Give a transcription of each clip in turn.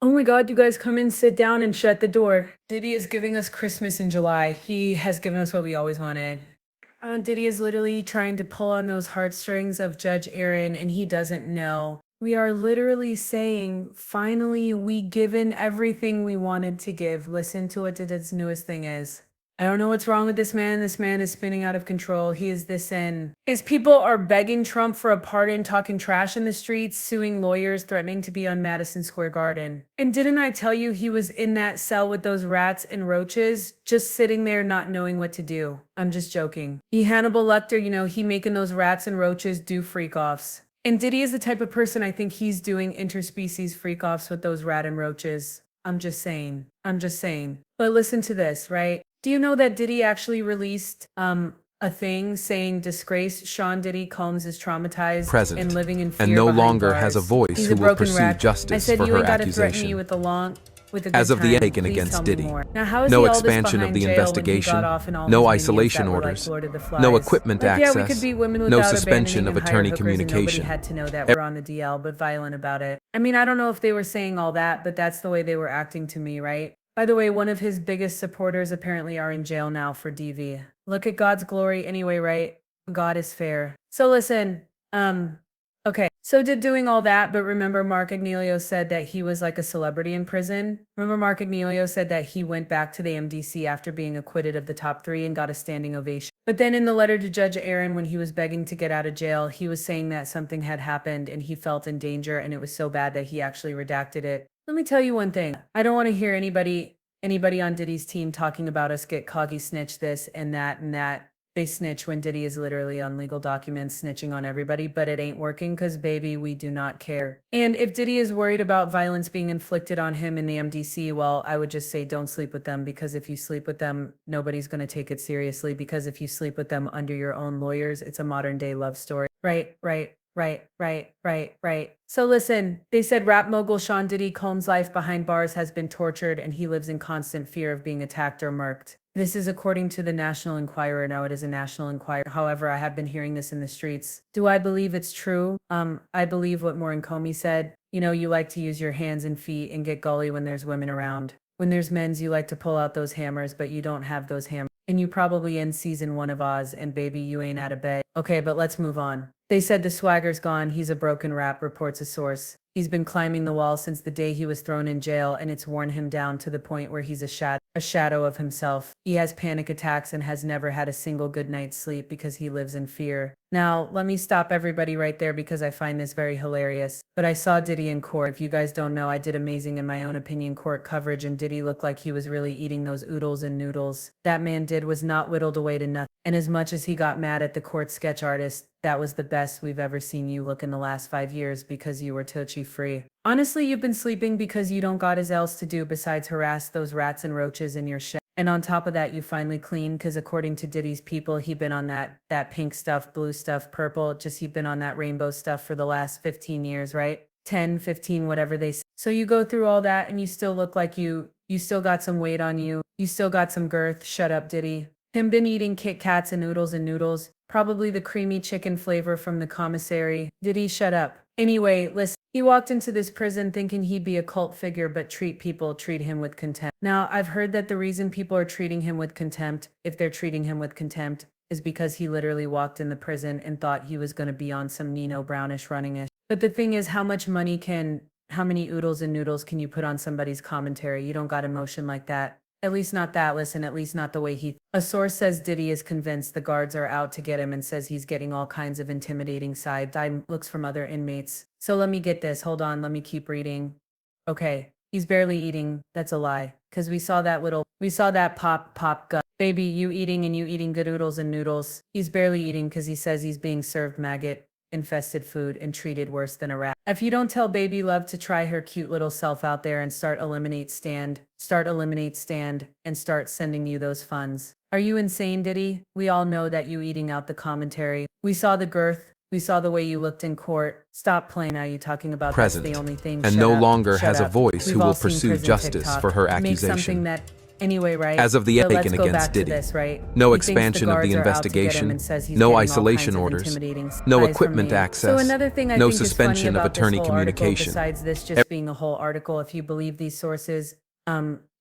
Oh my God, you guys come in, sit down, and shut the door. Diddy is giving us Christmas in July. He has given us what we always wanted. Diddy is literally trying to pull on those heartstrings of Judge Aaron, and he doesn't know. We are literally saying, finally, we given everything we wanted to give. Listen to what Diddy's newest thing is. I don't know what's wrong with this man. This man is spinning out of control. He is this in. His people are begging Trump for a pardon, talking trash in the streets, suing lawyers, threatening to be on Madison Square Garden. And didn't I tell you he was in that cell with those rats and roaches, just sitting there not knowing what to do? I'm just joking. He Hannibal Lecter, he making those rats and roaches do freak-offs. And Diddy is the type of person I think he's doing interspecies freak-offs with those rat and roaches. I'm just saying. I'm just saying. But listen to this, right? Do you know that Diddy actually released a thing saying disgraced Sean Diddy Combs is traumatized and Present, living in fear and no behind longer bars. has a voice He's who a will broken pursue wreck. I justice said for you her ain't gotta threaten me accusation. with a good As of the time. Aiken Please against tell me Diddy, more. Now how is no he all this expansion of behind the jail when he investigation, got off and all no his minions isolation that were like orders, Lord of the Flies? no equipment Like, yeah, we could access, be women no without suspension abandoning of and hire attorney hookers, and nobody communication. had to know that we're on the DL, but violent about it. I mean, I don't know if they were saying all that, but that's the way they were acting to me, right? By the way, one of his biggest supporters apparently are in jail now for DV. Look at God's glory anyway, right? God is fair. So listen, okay. So did doing all that, but remember Mark Agnelio said that he was like a celebrity in prison? Remember Mark Agnelio said that he went back to the MDC after being acquitted of the top 3 and got a standing ovation. But then in the letter to Judge Aaron, when he was begging to get out of jail, he was saying that something had happened and he felt in danger and it was so bad that he actually redacted it. Let me tell you one thing. I don't want to hear anybody on Diddy's team talking about us get coggy snitch this and that and that. They snitch when Diddy is literally on legal documents snitching on everybody, but it ain't working because, baby, we do not care. And if Diddy is worried about violence being inflicted on him in the MDC, well, I would just say don't sleep with them, because if you sleep with them, nobody's going to take it seriously, because if you sleep with them under your own lawyers, it's a modern day love story. Right, right. Right. So listen, they said rap mogul Sean Diddy Combs' life behind bars has been tortured and he lives in constant fear of being attacked or murked. This is according to the National Enquirer. Now it is a National Enquirer. However, I have been hearing this in the streets. Do I believe it's true? I believe what Maureen Comey said. You like to use your hands and feet and get gully when there's women around. When there's men's, you like to pull out those hammers, but you don't have those hammers. And you probably in season 1 of Oz, and baby, you ain't out of bed. Okay, but let's move on. They said the swagger's gone. He's a broken rap, reports a source. He's been climbing the wall since the day he was thrown in jail, and it's worn him down to the point where he's a shadow of himself. He has panic attacks and has never had a single good night's sleep because he lives in fear. Now, let me stop everybody right there because I find this very hilarious. But I saw Diddy in court. If you guys don't know, I did amazing in my own opinion court coverage, and Diddy looked like he was really eating those oodles and noodles. That man did was not whittled away to nothing. And as much as he got mad at the court sketch artist, that was the best we've ever seen you look in the last 5 years because you were touchy free. Honestly, you've been sleeping because you don't got as else to do besides harass those rats and roaches in your shed. And on top of that, you finally clean because according to Diddy's people, he been on that pink stuff, blue stuff, purple, just he been on that rainbow stuff for the last 15 years, right? 10, 15, whatever they say. So you go through all that and you still look like you still got some weight on you. You still got some girth. Shut up, Diddy. Him been eating Kit Kats and noodles, probably the creamy chicken flavor from the commissary. Diddy, shut up. Anyway, listen, he walked into this prison thinking he'd be a cult figure, but treat him with contempt. Now, I've heard that the reason people are treating him with contempt, if they're treating him with contempt, is because he literally walked in the prison and thought he was going to be on some Nino Brownish running-ish. But the thing is, how many oodles and noodles can you put on somebody's commentary? You don't got emotion like that. At least not that, listen, at least not the way A source says Diddy is convinced the guards are out to get him and says he's getting all kinds of intimidating side-eye looks from other inmates. So let me get this, hold on, let me keep reading. Okay, he's barely eating, that's a lie. Cause we saw that pop gut. Baby, you eating good oodles and noodles. He's barely eating cause he says he's being served maggot infested food and treated worse than a rat. If you don't tell baby love to try her cute little self out there and start eliminate stand and start sending you those funds. Are you insane, Diddy? We all know that you eating out the commentary. We saw the girth. We saw the way you looked in court. Stop playing now. You talking about that's the Present, only thing. and Shut no up. longer Shut has a up. voice We've who all will seen pursue prison justice TikTok. for her Make something accusation. that Anyway, right? As of the But let's Aiken go against back to Diddy, this, right? no He thinks the expansion of the guards are out to get him investigation, and says he's no getting all kinds isolation of orders, intimidating no spies from equipment me. So access, another thing I no think is funny suspension of about this attorney whole article, communication. besides this just being a whole article, if you believe these sources,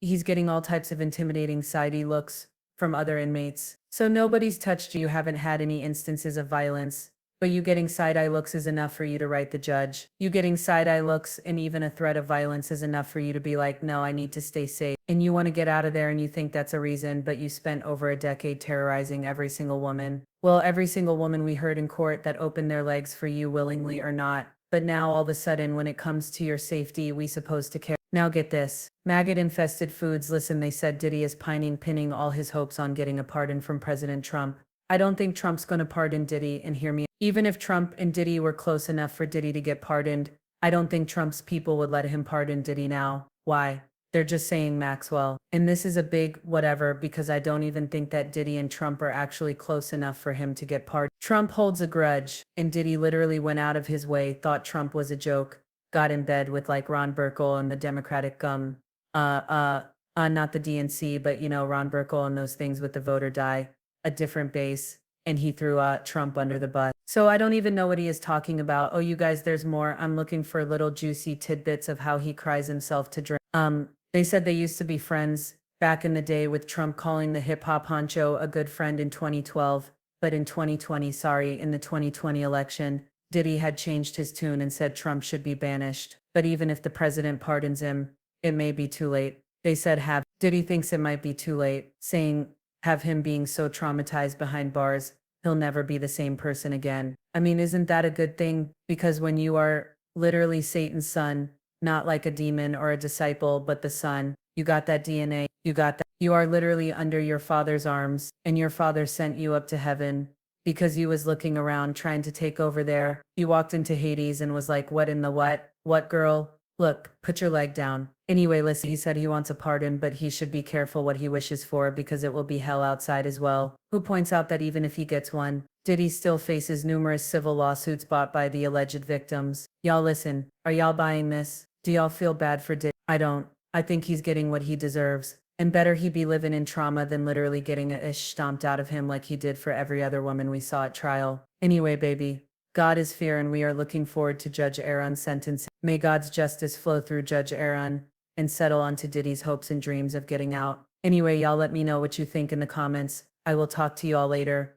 he's getting all types of intimidating sidey looks from other inmates. So nobody's touched you, haven't had any instances of violence. But you getting side-eye looks is enough for you to write the judge. You getting side-eye looks and even a threat of violence is enough for you to be like, no, I need to stay safe. And you want to get out of there and you think that's a reason, but you spent over a decade terrorizing every single woman. Well, every single woman we heard in court that opened their legs for you willingly or not. But now all of a sudden, when it comes to your safety, we supposed to care. Now get this. Maggot-infested foods. Listen, they said Diddy is pinning all his hopes on getting a pardon from President Trump. I don't think Trump's going to pardon Diddy, and hear me. Even if Trump and Diddy were close enough for Diddy to get pardoned, I don't think Trump's people would let him pardon Diddy now. Why? They're just saying Maxwell. And this is a big whatever because I don't even think that Diddy and Trump are actually close enough for him to get pardoned. Trump holds a grudge, and Diddy literally went out of his way, thought Trump was a joke, got in bed with like Ron Burkle and the Democratic not the DNC, but you know, Ron Burkle and those things with the voter die, a different base, and he threw Trump under the bus. So I don't even know what he is talking about. Oh, you guys, there's more. I'm looking for little juicy tidbits of how he cries himself to drink. They said they used to be friends back in the day with Trump calling the hip hop honcho a good friend in 2012, but in 2020, in the 2020 election, Diddy had changed his tune and said Trump should be banished. But even if the president pardons him, it may be too late. They said Diddy thinks it might be too late, saying have him being so traumatized behind bars, he'll never be the same person again. I mean, isn't that a good thing? Because when you are literally Satan's son, not like a demon or a disciple, but the son, you got that DNA, you got that. You are literally under your father's arms, and your father sent you up to heaven because you was looking around trying to take over there. You walked into Hades and was like, what in the what? What girl? Look, put your leg down. Anyway, listen, he said he wants a pardon, but he should be careful what he wishes for because it will be hell outside as well. Who points out that even if he gets one, Diddy still faces numerous civil lawsuits brought by the alleged victims. Y'all listen, are y'all buying this? Do y'all feel bad for Diddy? I don't. I think he's getting what he deserves. And better he be living in trauma than literally getting a ish stomped out of him like he did for every other woman we saw at trial. Anyway, baby, God is fear and we are looking forward to Judge Aaron's sentence. May God's justice flow through Judge Aaron and settle onto Diddy's hopes and dreams of getting out. Anyway, y'all let me know what you think in the comments. I will talk to y'all later.